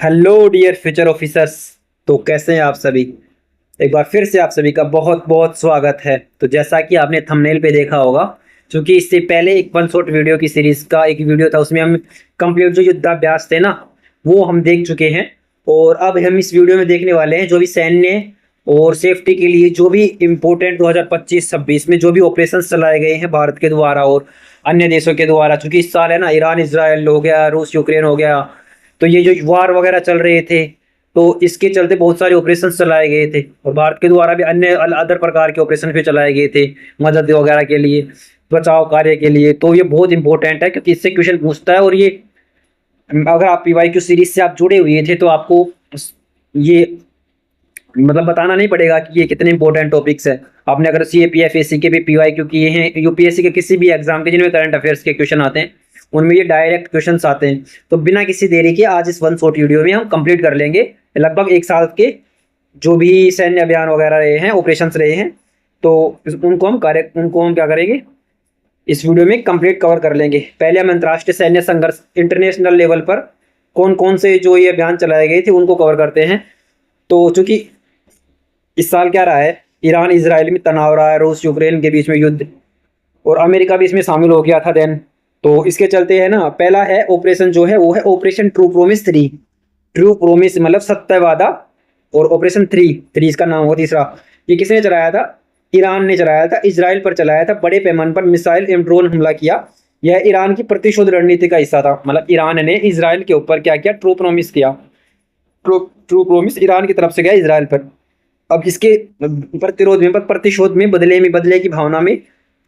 Hello dear future officers. तो कैसे हैं आप सभी। एक बार फिर से आप सभी का बहुत बहुत स्वागत है। तो जैसा कि आपने थंबनेल पे देखा होगा, क्योंकि इससे पहले एक वन शॉट वीडियो की सीरीज का एक वीडियो था, उसमें हम कंप्लीट जो युद्धाभ्यास थे ना, वो हम देख चुके हैं। और अब हम इस वीडियो में देखने वाले हैं जो भी सैन्य और सेफ्टी के लिए जो भी इम्पोर्टेंट 2025-26 में जो भी ऑपरेशन चलाए गए हैं भारत के द्वारा और अन्य देशों के द्वारा। चूंकि इस साल है ना, ईरान इजराइल हो गया, रूस यूक्रेन हो गया, तो ये जो वार वगैरह चल रहे थे, तो इसके चलते बहुत सारे ऑपरेशन चलाए गए थे और भारत के द्वारा भी अन्य अदर प्रकार के ऑपरेशन भी चलाए गए थे, मदद वगैरह के लिए, बचाव कार्य के लिए। तो ये बहुत इंपॉर्टेंट है क्योंकि इससे क्वेश्चन पूछता है। और ये अगर आप पीवाईक्यू सीरीज से आप जुड़े हुए थे तो आपको ये मतलब बताना नहीं पड़ेगा कि ये कितने इंपॉर्टेंट टॉपिक्स है। आपने अगर सीएपीएफएससी के भी पीवाईक्यू किए हैं, यूपीएससी के किसी भी एग्जाम के जिनमें करंट अफेयर्स के क्वेश्चन आते हैं, उनमें ये डायरेक्ट क्वेश्चंस आते हैं। तो बिना किसी देरी के आज इस वन शॉट वीडियो में हम कंप्लीट कर लेंगे लगभग एक साल के जो भी सैन्य अभियान वगैरह रहे हैं, ऑपरेशंस रहे हैं, तो उनको हम क्या करेंगे, इस वीडियो में कंप्लीट कवर कर लेंगे। पहले हम अंतर्राष्ट्रीय सैन्य संघर्ष इंटरनेशनल लेवल पर कौन कौन से जो ये अभियान चलाए गए थे उनको कवर करते हैं। तो चूंकि इस साल क्या रहा है, ईरान इजराइल में तनाव रहा है, रूस यूक्रेन के बीच में युद्ध, और अमेरिका भी इसमें शामिल हो गया था देन। तो इसके चलते है ना, पहला है ऑपरेशन जो है वो है operation true promise 3। True promise मतलब सत्य वादा। और ऑपरेशन थ्री इसका नाम होगा तीसरा। ये किसने चलाया था? ईरान ने चलाया था, इजराइल पर चलाया था, बड़े पैमाने पर मिसाइल एवं ड्रोन हमला किया। यह ईरान की प्रतिशोध रणनीति का हिस्सा था। मतलब ईरान ने इजराइल के ऊपर क्या किया? ट्रू प्रोमिस किया। ट्रू प्रोमिस ईरान की तरफ से गया इजराइल पर। अब इसके प्रतिरोध में, प्रतिशोध में, बदले की भावना में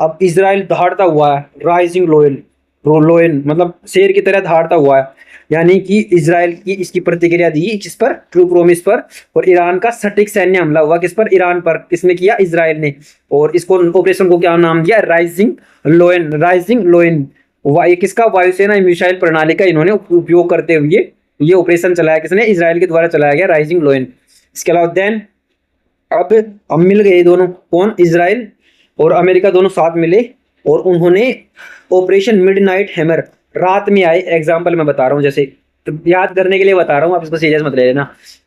अब इजराइल दहाड़ता हुआ है, राइजिंग लोयन लोयन मतलब शेर की तरह दहाड़ता हुआ है। यानी कि इजराइल की इसकी प्रतिक्रिया दी किस पर? ट्रू प्रोमिस पर। और ईरान का सटीक सैन्य हमला हुआ किस पर? ईरान पर। किसने किया? इजराइल ने। और इसको ऑपरेशन को क्या नाम दिया? राइजिंग लोयन। राइजिंग लोयन किसका? वायुसेना मिसाइल प्रणाली का इन्होंने उपयोग करते हुए ये ऑपरेशन चलाया। किसने? इजराइल के द्वारा चलाया गया, राइजिंग लोयन। इसके अलावा देन अब मिल गए दोनों, कौन? इजराइल और अमेरिका दोनों साथ मिले और उन्होंने ऑपरेशन मिडनाइट हैमर, रात में आए। एग्जांपल मैं बता रहा हूँ, जैसे तो याद करने के लिए बता रहा हूँ, आप इसको सीरियस मत ले लेना,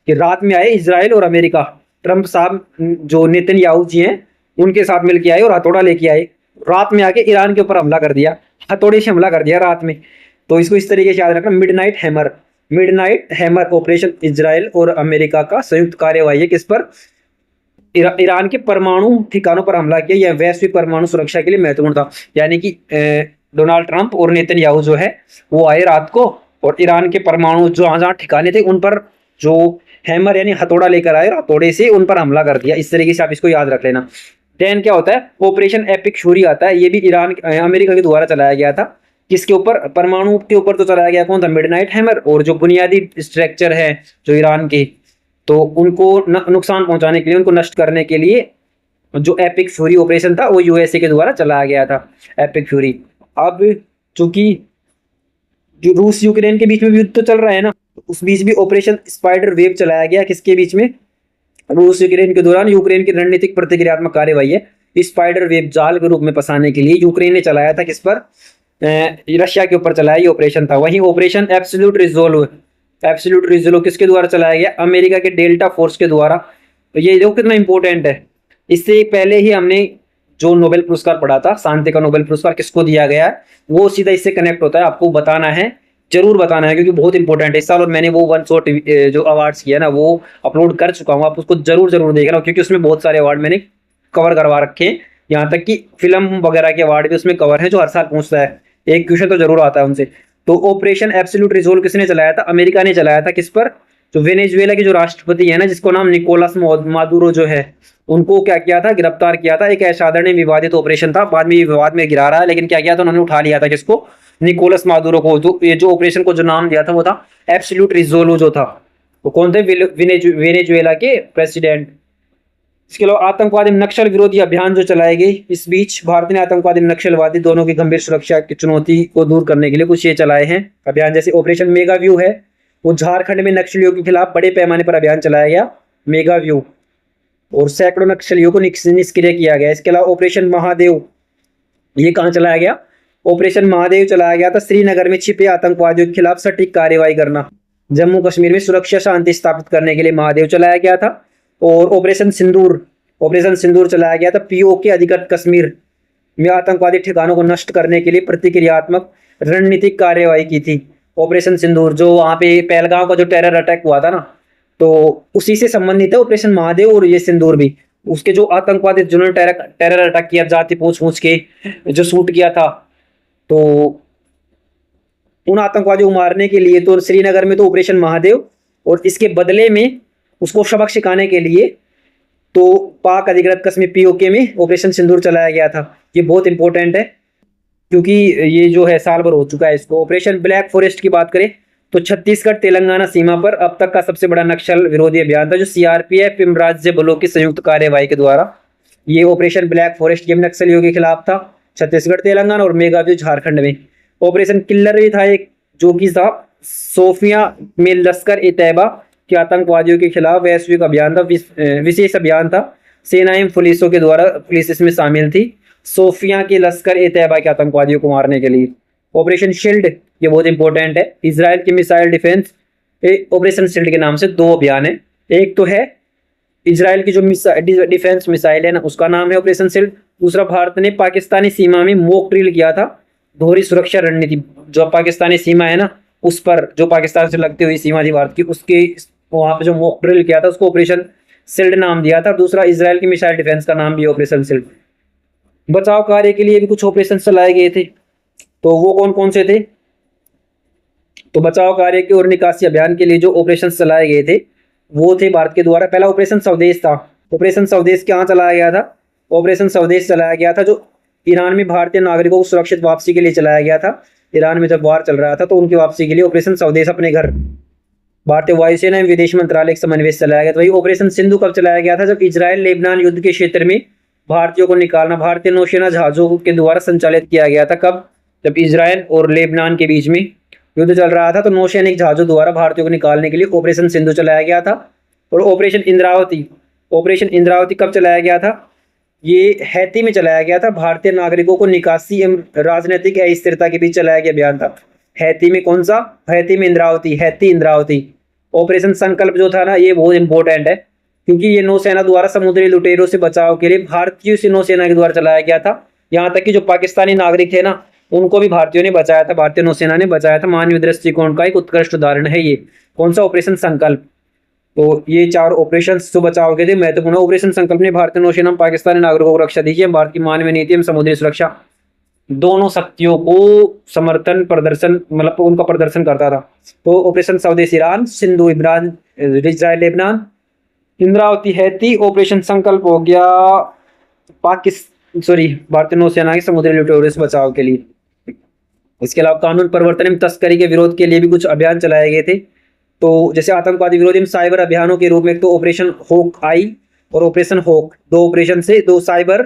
कि रात में आए इजराइल और अमेरिका। ट्रंप साहब जो नेतन्याहू जी हैं उनके साथ मिलकर आए और हथौड़ा लेके आए। रात में आके ईरान के ऊपर हमला कर दिया, हथौड़े से हमला कर दिया रात में। तो इसको इस तरीके से याद रखना, midnight hammer. Midnight hammer operation Israel और अमेरिका का संयुक्त कार्यवाही है किस पर? ईरान के परमाणु ठिकानों पर हमला किया। यह वैश्विक परमाणु सुरक्षा के लिए महत्वपूर्ण था। यानी कि डोनाल्ड ट्रंप और नेतन्याहू जो है वो आए रात को और ईरान के परमाणु जहां जहां ठिकाने थे उन पर जो हैमर यानी हथौड़ा लेकर आए, हथौड़े से उन पर हमला कर दिया। इस तरीके से आप इसको याद रख लेना। देन क्या होता है? ऑपरेशन एपिक फ्यूरी आता है। ये भी ईरान अमेरिका के द्वारा चलाया गया था। किसके ऊपर? परमाणु के ऊपर तो चलाया गया। कौन था? Midnight hammer. और जो बुनियादी स्ट्रक्चर है जो ईरान के, तो उनको नुकसान पहुंचाने के लिए, उनको नष्ट करने के लिए जो एपिक फ्यूरी ऑपरेशन था वो यूएसए के द्वारा चलाया गया था, एपिक फ्यूरी। अब चूंकि जो रूस यूक्रेन के बीच में भी युद्ध तो चल रहा है ना, उस बीच भी ऑपरेशन स्पाइडर वेव चलाया गया। किसके बीच में? रूस यूक्रेन के दौरान यूक्रेन की रणनीतिक प्रतिक्रियात्मक कार्यवाही है। स्पाइडर वेब जाल के रूप में फंसाने के लिए यूक्रेन ने चलाया था। किस पर? रशिया के ऊपर चलाया ये ऑपरेशन था। वहीं operation absolute resolve, absolute resolve किसके द्वारा चलाया गया? अमेरिका के डेल्टा फोर्स के द्वारा। तो ये देखो कितना इंपॉर्टेंट है। इससे पहले ही हमने जो नोबेल पुरस्कार पढ़ा था, शांति का नोबेल पुरस्कार किसको दिया गया है, वो सीधा इससे कनेक्ट होता है। आपको बताना है, जरूर बताना है, क्योंकि बहुत इंपॉर्टेंट है इस साल। और मैंने वो वन शॉट जो अवार्ड्स किया ना वो अपलोड कर चुका हूँ, आप उसको जरूर जरूर देखना, क्योंकि उसमें बहुत सारे अवार्ड मैंने कवर करवा रखे हैं। यहाँ तक कि फिल्म वगैरह के अवार्ड भी उसमें कवर है, जो हर साल पूछता है, एक क्वेश्चन तो जरूर आता है उनसे। तो ऑपरेशन एब्सोल्यूट रिजोल्व किसने चलाया था? अमेरिका ने चलाया था। किस पर? जो वेनेजुएला के जो राष्ट्रपति है ना, जिसको नाम निकोलस मादुरो जो है, उनको क्या किया था? गिरफ्तार किया था। एक असाधारण विवादित ऑपरेशन था, बाद में ये विवाद में गिरा रहा है, लेकिन क्या किया था उन्होंने? उठा लिया था किसको? निकोलस मादुरो को। जो ये जो ऑपरेशन को जो नाम दिया था वो था एब्सोल्यूट रिजोल्व जो था। वो कौन थे? वेनेजुएला के प्रेसिडेंट। इसके अलावा आतंकवादी नक्सल विरोधी अभियान जो चलाए गए, इस बीच भारत ने आतंकवादी नक्सलवादी दोनों की गंभीर सुरक्षा की चुनौती को दूर करने के लिए कुछ ये चलाए हैं अभियान। जैसे ऑपरेशन मेगा व्यू है, वो झारखंड में नक्सलियों के खिलाफ बड़े पैमाने पर अभियान चलाया गया, मेगा व्यू, और सैकड़ों नक्सलियों को निष्क्रिय किया गया। इसके अलावा ऑपरेशन महादेव, ये कहाँ चलाया गया? ऑपरेशन महादेव चलाया गया था श्रीनगर में छिपे आतंकवादियों के खिलाफ सटीक कार्रवाई करना। जम्मू कश्मीर में सुरक्षा शांति स्थापित करने के लिए महादेव चलाया गया था। और ऑपरेशन सिंदूर चलाया गया था पीओके अधिकृत कश्मीर में आतंकवादी ठिकानों को नष्ट करने के लिए प्रतिक्रियात्मक रणनीतिक कार्यवाही की थी। ऑपरेशन सिंदूर जो वहाँ पे पहलगांव का जो टेरर अटैक हुआ था ना, तो उसी से संबंधित है ऑपरेशन महादेव और ये सिंदूर भी। उसके जो आतंकवादी जिन्होंने टेरर अटैक किया, जाति पूछ के जो शूट किया था, तो उन आतंकवादियों को मारने के लिए तो श्रीनगर में तो ऑपरेशन महादेव, और इसके बदले में उसको सबक सिखाने के लिए तो पाक अधिकृत कश्मीर पीओके में ऑपरेशन सिंदूर चलाया गया था। ये बहुत इंपॉर्टेंट है क्योंकि ये जो है साल भर हो चुका है इसको। ऑपरेशन ब्लैक फॉरेस्ट की बात करें तो छत्तीसगढ़ तेलंगाना सीमा पर अब तक का सबसे बड़ा नक्सल विरोधी अभियान था, जो सीआरपीएफ एवं राज्य बलों की संयुक्त कार्यवाही के द्वारा ये ऑपरेशन ब्लैक फॉरेस्ट, ये नक्सलियों के खिलाफ था छत्तीसगढ़, तेलंगाना और मेघालय झारखंड में। ऑपरेशन किल्लर भी था एक, जो कि था सोफिया में लश्कर ए तैयबा के आतंकवादियों के खिलाफ वैश्विक अभियान था, विशेष अभियान था। सेना एवं पुलिसों के द्वारा, पुलिस इसमें शामिल थी सोफिया के लश्कर ए तैयबा के आतंकवादियों को मारने के लिए। ऑपरेशन शील्ड, ये बहुत इंपॉर्टेंट है, इजराइल की मिसाइल डिफेंस। ऑपरेशन शील्ड के नाम से दो अभियान है, एक तो है इजराइल की जो डिफेंस मिसाइल है ना, उसका नाम है ऑपरेशन शील्ड। दूसरा, भारत ने पाकिस्तानी सीमा में मॉक ड्रिल किया था, दोहरी सुरक्षा रणनीति। जो पाकिस्तानी सीमा है ना, उस पर जो पाकिस्तान से लगती हुई सीमा थी भारत की, उसके वहां पे जो मॉक ड्रिल किया था उसको ऑपरेशन शील्ड नाम दिया था। दूसरा, इजराइल की मिसाइल डिफेंस का नाम भी ऑपरेशन शील्ड। बचाव कार्य के लिए भी कुछ ऑपरेशन चलाए गए थे, तो वो कौन कौन से थे? तो बचाव कार्य के और निकासी अभियान के लिए जो ऑपरेशन चलाए गए थे वो थे भारत के द्वारा, पहला ऑपरेशन स्वदेश था। ऑपरेशन स्वदेश कहाँ चलाया गया था? ऑपरेशन स्वदेश चलाया गया था जो ईरान में भारतीय नागरिकों को सुरक्षित वापसी के लिए चलाया गया था। ईरान में जब वार चल रहा था तो उनकी वापसी के लिए ऑपरेशन स्वदेश अपने घर भारतीय वायुसेना एवं विदेश मंत्रालय के समन्वय से चलाया गया। तो वही ऑपरेशन सिंधु कब चलाया गया था? जब इजराइल लेबनान युद्ध के क्षेत्र में भारतीयों को निकालना भारतीय नौसेना जहाजों के द्वारा संचालित किया गया था। कब? जब इजराइल और लेबनान के बीच में युद्ध चल रहा था, तो नौसैनिक जहाजों द्वारा भारतीयों को निकालने के लिए ऑपरेशन सिंधु चलाया गया था। और ऑपरेशन इंद्रावती कब चलाया गया था? ये हैती में चलाया गया था। भारतीय नागरिकों को निकासी एवं राजनीतिक अस्थिरता के बीच चलाया गया अभियान था। हैती में कौन सा? हैती में इंद्रावती। ऑपरेशन संकल्प जो था ना, ये बहुत इंपॉर्टेंट है क्योंकि ये नौसेना द्वारा समुद्री लुटेरों से बचाव के लिए भारतीय नौसेना के द्वारा चलाया गया था। यहाँ तक कि जो पाकिस्तानी नागरिक थे ना, उनको भी भारतीयों ने बचाया था, भारतीय नौसेना ने बचाया था। मानवीय दृष्टिकोण का एक उत्कृष्ट उदाहरण है ये। कौन सा? ऑपरेशन संकल्प। तो ये चार ऑपरेशन जो बचाव के थे महत्वपूर्ण। ऑपरेशन संकल्प ने भारतीय नौसेना में पाकिस्तानी नागरिकों को रक्षा दी है। भारत की मानवीय नीति एवं समुद्री सुरक्षा दोनों शक्तियों को समर्थन प्रदर्शन, मतलब उनका प्रदर्शन करता था। तो ऑपरेशन स्वदेश Iran, Sindhu Israel Lebanon, Indravati Haiti. Operation संकल्प हो गया भारतीय नौसेना के समुद्री लुटेरों से बचाव के लिए। इसके अलावा कानून प्रवर्तन एवं तस्करी के विरोध के लिए भी कुछ अभियान चलाए गए थे। तो जैसे आतंकवादी विरोधी साइबर अभियानों के रूप में तो ऑपरेशन होक आई और ऑपरेशन होक, दो साइबर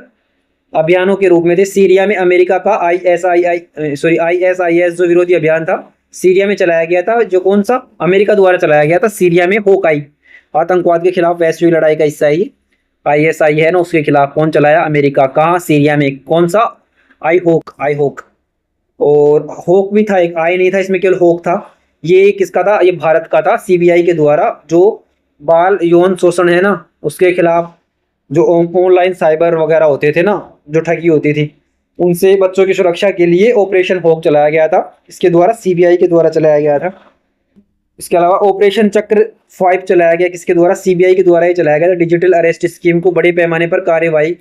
अभियानों के रूप में थे। सीरिया में अमेरिका का ISIS जो विरोधी अभियान था सीरिया में चलाया गया था, जो कौन सा? अमेरिका द्वारा चलाया गया था। सीरिया में होक आई आतंकवाद के खिलाफ वैश्विक लड़ाई का हिस्सा है। ISI है ना, उसके खिलाफ कौन चलाया? अमेरिका। कहाँ? सीरिया में। कौन सा? आई होक। और होक भी था एक, आई नहीं था इसमें, केवल होक था। ये किसका था? ये भारत का था, CBI के द्वारा। जो बाल यौन शोषण है ना, उसके खिलाफ जो ऑनलाइन साइबर वगैरह होते थे ना, जो ठगी होती थी, उनसे बच्चों की सुरक्षा के लिए ऑपरेशन होक चलाया गया था। इसके द्वारा CBI के द्वारा चलाया गया था। इसके अलावा ऑपरेशन चक्र 5 चलाया गया, किसके द्वारा? CBI के द्वारा ही चलाया गया था। डिजिटल अरेस्ट स्कीम को बड़े पैमाने पर कार्यवाही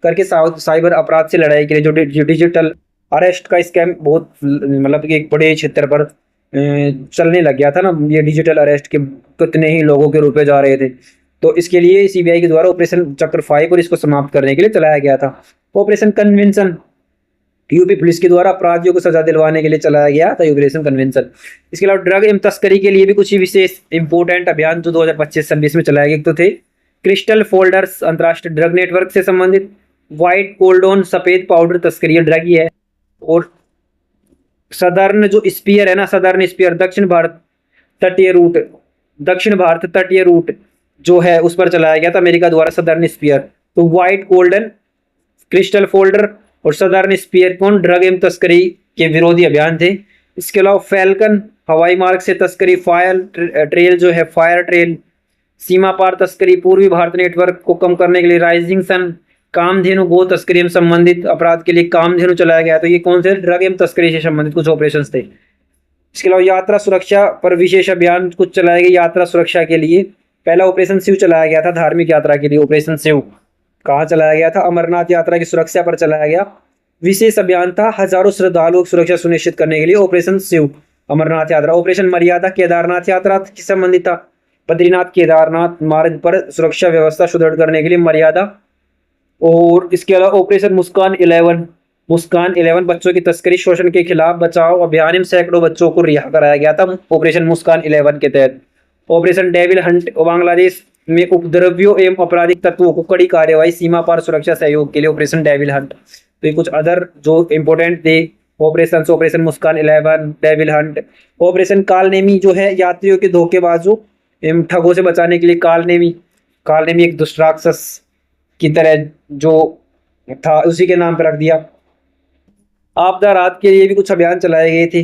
करके साइबर अपराध से लड़ाई के लिए जो डिजिटल अरेस्ट का स्कैम बहुत, मतलब एक बड़े क्षेत्र पर चलने लग गया था ना, ये डिजिटल अरेस्ट के कितने ही लोगों के रुपए जा रहे थे। तो इसके लिए CBI के द्वारा ऑपरेशन चक्र 5 और इसको समाप्त करने के लिए चलाया गया था। ऑपरेशन कन्वेंशन यूपी पुलिस के द्वारा अपराधियों को सजा दिलवाने के लिए चलाया गया था ऑपरेशन कन्वेंशन। इसके अलावा ड्रग एवं तस्करी के लिए भी कुछ ही विशेष इंपोर्टेंट अभियान जो 2025-26 में चलाया गया। एक तो थे क्रिस्टल फोल्डर्स, अंतर्राष्ट्रीय ड्रग नेटवर्क से संबंधित। व्हाइट कोल्डोन, सफेद पाउडर तस्करी ड्रग ही है। और सदर्न जो स्पीयर है ना, सदर्न स्पीयर, दक्षिण भारत तटीय रूट जो है उस पर चलाया गया था अमेरिका द्वारा सदर्न स्पीयर। तो व्हाइट कोल्डन, क्रिस्टल फोल्डर और सदर्न स्पीयर कौन? ड्रग एवं तस्करी के विरोधी अभियान थे। इसके अलावा फैल्कन हवाई मार्ग से तस्करी, ट्रेल जो है फायर ट्रेल, सीमा पार तस्करी, पूर्वी भारत नेटवर्क को कम करने के लिए राइजिंग सन, कामधेनु गो तस्करी एवं संबंधित अपराध के लिए कामधेनु चलाया गया। तो ये कौन से ड्रग एवं तस्करी से संबंधित कुछ ऑपरेशन थे। इसके अलावा यात्रा सुरक्षा पर विशेष अभियान कुछ चलाए गए यात्रा सुरक्षा के लिए। पहला ऑपरेशन शिव चलाया गया था धार्मिक यात्रा के लिए। ऑपरेशन शिव कहाँ चलाया गया था? अमरनाथ यात्रा की सुरक्षा पर चलाया गया विशेष अभियान था हजारों श्रद्धालुओं की सुरक्षा सुनिश्चित करने के लिए ऑपरेशन शिव अमरनाथ यात्रा। ऑपरेशन मर्यादा केदारनाथ यात्रा से संबंधित था। बद्रीनाथ केदारनाथ मार्ग पर सुरक्षा व्यवस्था सुदृढ़ करने के लिए मर्यादा। और इसके अलावा ऑपरेशन मुस्कान 11 बच्चों की तस्करी शोषण के खिलाफ बचाव अभियान में सैकड़ों बच्चों को रिहा कराया गया था ऑपरेशन मुस्कान 11 के तहत। ऑपरेशन डेविल हंट बांग्लादेश में उपद्रवियों एवं आपराधिक तत्वों को कड़ी कार्यवाही सीमा पार सुरक्षा सहयोग के लिए ऑपरेशन डेविल हंट। तो ये कुछ अदर जो इम्पोर्टेंट थे ऑपरेशन मुस्कान 11, डेविल हंट। ऑपरेशन कालनेमी जो है यात्रियों के धोखेबाजों एवं ठगों से बचाने के लिए कालनेमी एक दुष्ट राक्षस की तरह जो था उसी के नाम पर रख दिया। आपदा राहत के लिए भी कुछ अभियान चलाए गए थे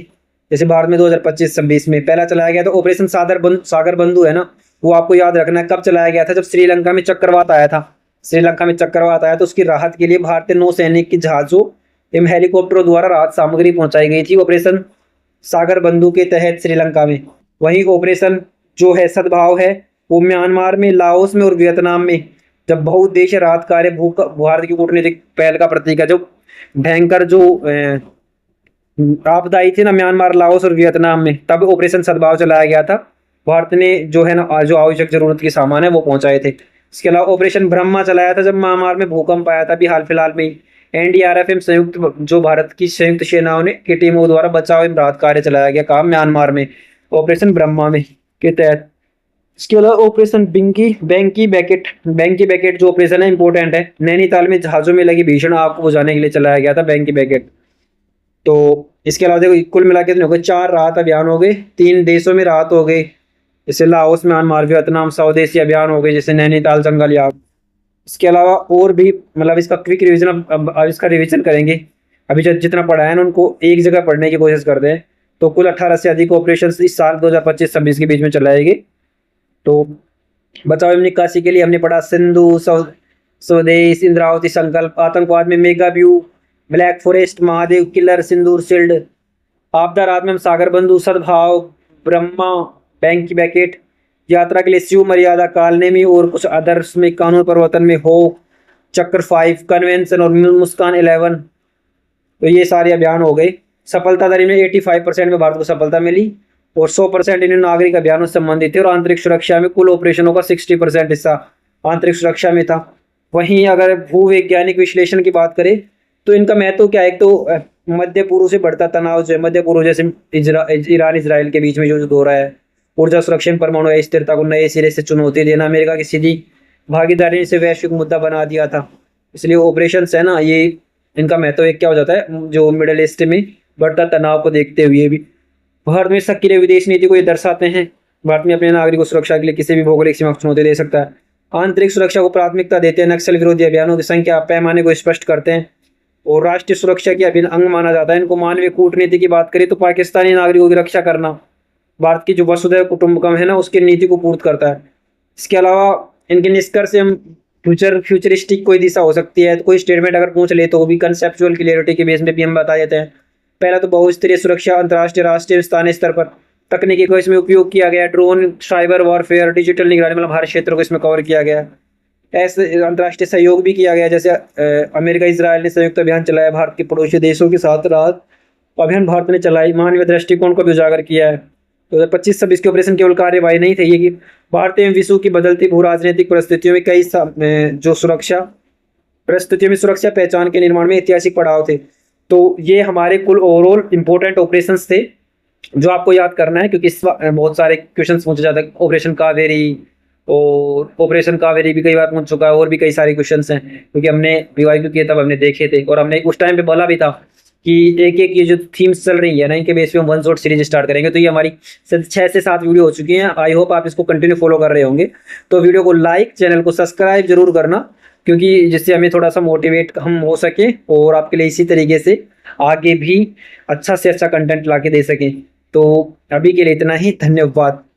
जैसे भारत में 2025-26 में पहला चलाया गया। तो ऑपरेशन सागर बंधु है ना, वो आपको याद रखना है। कब चलाया गया था? जब श्रीलंका में चक्रवात आया था। तो उसकी राहत के लिए भारतीय नौसैनिक के जहाजों एवं हेलीकॉप्टरों द्वारा राहत सामग्री पहुंचाई गई थी ऑपरेशन सागर बंधु के तहत श्रीलंका में। वहीं ऑपरेशन जो है सद्भाव है वो म्यांमार में, लाओस में और वियतनाम में जब बहुउद्देशीय राहत कार्य भारत की कूटनीतिक पहल का प्रतीक है। जो भयंकर जो आपदा आई थी ना म्यांमार, लाओस और वियतनाम में, तब ऑपरेशन सद्भाव चलाया गया था। भारत ने जो है ना जो आवश्यक जरूरत के सामान है वो पहुंचाए थे। इसके अलावा ऑपरेशन ब्रह्मा चलाया था जब म्यांमार में भूकंप आया था अभी हाल फिलहाल में ही। एनडीआरएफ एवं संयुक्त जो भारत की संयुक्त सेनाओं ने की टीमों द्वारा बचाव एवं राहत कार्य चलाया गया काम म्यांमार में ऑपरेशन ब्रह्मा में के तहत। इसके अलावा ऑपरेशन बैंकी बैकेट जो ऑपरेशन है इंपॉर्टेंट है। नैनीताल में जहाजों में लगी भीषण आग को बुझाने के लिए चलाया गया था बैंकी बैकेट। तो इसके अलावा देखो कुल मिला के 4 राहत अभियान हो गए, 3 देशों में राहत हो गई जैसे लाओस, म्यांमार, वियतनाम, स्वदेशी अभियान हो गए जैसे नैनीताल जंगल आग। इसके अलावा और भी मतलब इसका क्विक रिविजन अब इसका रिविजन करेंगे। अभी जितना पढ़ा है ना उनको एक जगह पढ़ने की कोशिश करते हैं। तो कुल 18 से अधिक ऑपरेशन इस साल 2025-26 के बीच में चलाएंगे। तो बचाव एवं निकासी के लिए हमने पढ़ा सिंधु, स्वदेश, इंद्रावती, संकल्प। आतंकवाद में mega view, black forest, Mahadev, killer, Sindoor, shield. आपदा राहत में हम सागर बंधु, सद्भाव, ब्रह्मा, बैंकी बैकेट। यात्रा के लिए शिव, मर्यादा, कालनेमी और कुछ अदर्स में कानून परिवर्तन में हो, चक्र 5, कन्वेंशन और मुस्कान 11। तो ये सारे अभियान हो गए। सफलता दर में 85% में भारत को सफलता मिली और 100% इन नागरिक अभियानों से संबंधित थे। और आंतरिक सुरक्षा में कुल ऑपरेशनों का 60% हिस्सा आंतरिक सुरक्षा में था। वहीं अगर भूवैज्ञानिक विश्लेषण की बात करें तो इनका महत्व क्या है? एक तो मध्य पूर्व से बढ़ता तनाव जो है, मध्य पूर्व जैसे ईरान इसराइल के बीच में जो हो रहा है, ऊर्जा सुरक्षा में परमाणु स्थिरता को नए सिरे से चुनौती देना, अमेरिका की सीधी भागीदारी से वैश्विक मुद्दा बना दिया था। इसलिए ऑपरेशन है ना, ये इनका महत्व एक क्या हो जाता है जो मिडिल ईस्ट में बढ़ता तनाव को देखते हुए भी भारत में सक्रिय विदेश नीति को ये दर्शाते हैं। भारत में अपने नागरिकों की सुरक्षा के लिए किसी भी भौगोलिक सीमा को चुनौती दे सकता है। आंतरिक सुरक्षा को प्राथमिकता देते हैं, नक्सल विरोधी अभियानों की संख्या पैमाने को स्पष्ट करते हैं और राष्ट्रीय सुरक्षा की अभिन्न अंग माना जाता है इनको। मानवीय कूटनीति की बात करें तो पाकिस्तानी नागरिकों की रक्षा करना भारत की जो वसुधैव कुटुंबकम है ना उसकी नीति को पूर्त करता है। इसके अलावा इनके निष्कर्ष से हम फ्यूचरिस्टिक कोई दिशा हो सकती है। तो कोई स्टेटमेंट अगर पूछ ले तो वो भी कंसेप्चुअल क्लियरिटी के बेस में भी हम बता देते हैं। पहला तो बहुस्तरीय सुरक्षा, अंतर्राष्ट्रीय, राष्ट्रीय, स्थानीय स्तर पर तकनीकी को इसमें उपयोग किया गया। ड्रोन, साइबर वॉरफेयर, डिजिटल निगरानी, मतलब हर क्षेत्र को इसमें कवर किया गया। ऐसे अंतर्राष्ट्रीय सहयोग भी किया गया, जैसे अमेरिका इजराइल ने संयुक्त अभियान चलाया भारत के पड़ोसी देशों के साथ राहत अभियान भारत ने चलाई। मानवीय दृष्टिकोण को भी उजागर किया है। 2025-26 के ऑपरेशन केवल कार्यवाही नहीं थे, ये कि भारत एवं विश्व की बदलती भू राजनीतिक परिस्थितियों में कई जो सुरक्षा परिस्थितियों में सुरक्षा पहचान के निर्माण में ऐतिहासिक पड़ाव थे। तो ये हमारे कुल ओवरऑल इंपॉर्टेंट ऑपरेशंस थे जो आपको याद करना है, क्योंकि इस बहुत सारे क्वेश्चंस पूछे जाते हैं। ऑपरेशन कावेरी और ऑपरेशन कावेरी भी कई बार पूछ चुका है और भी कई सारे क्वेश्चंस हैं, क्योंकि हमने रिवाइव किए तब हमने देखे थे और हमने उस टाइम पे बोला भी था कि एक एक ये जो थीम्स चल रही है ना इनके बेस पे हम वन शॉट सीरीज स्टार्ट करेंगे। तो ये हमारी 6 से 7 वीडियो हो चुकी हैं। आई होप आप इसको कंटिन्यू फॉलो कर रहे होंगे। तो वीडियो को लाइक, चैनल को सब्सक्राइब जरूर करना, क्योंकि जिससे हमें थोड़ा सा मोटिवेट हम हो सके और आपके लिए इसी तरीके से आगे भी अच्छा से अच्छा कंटेंट ला के दे सकें। तो अभी के लिए इतना ही, धन्यवाद।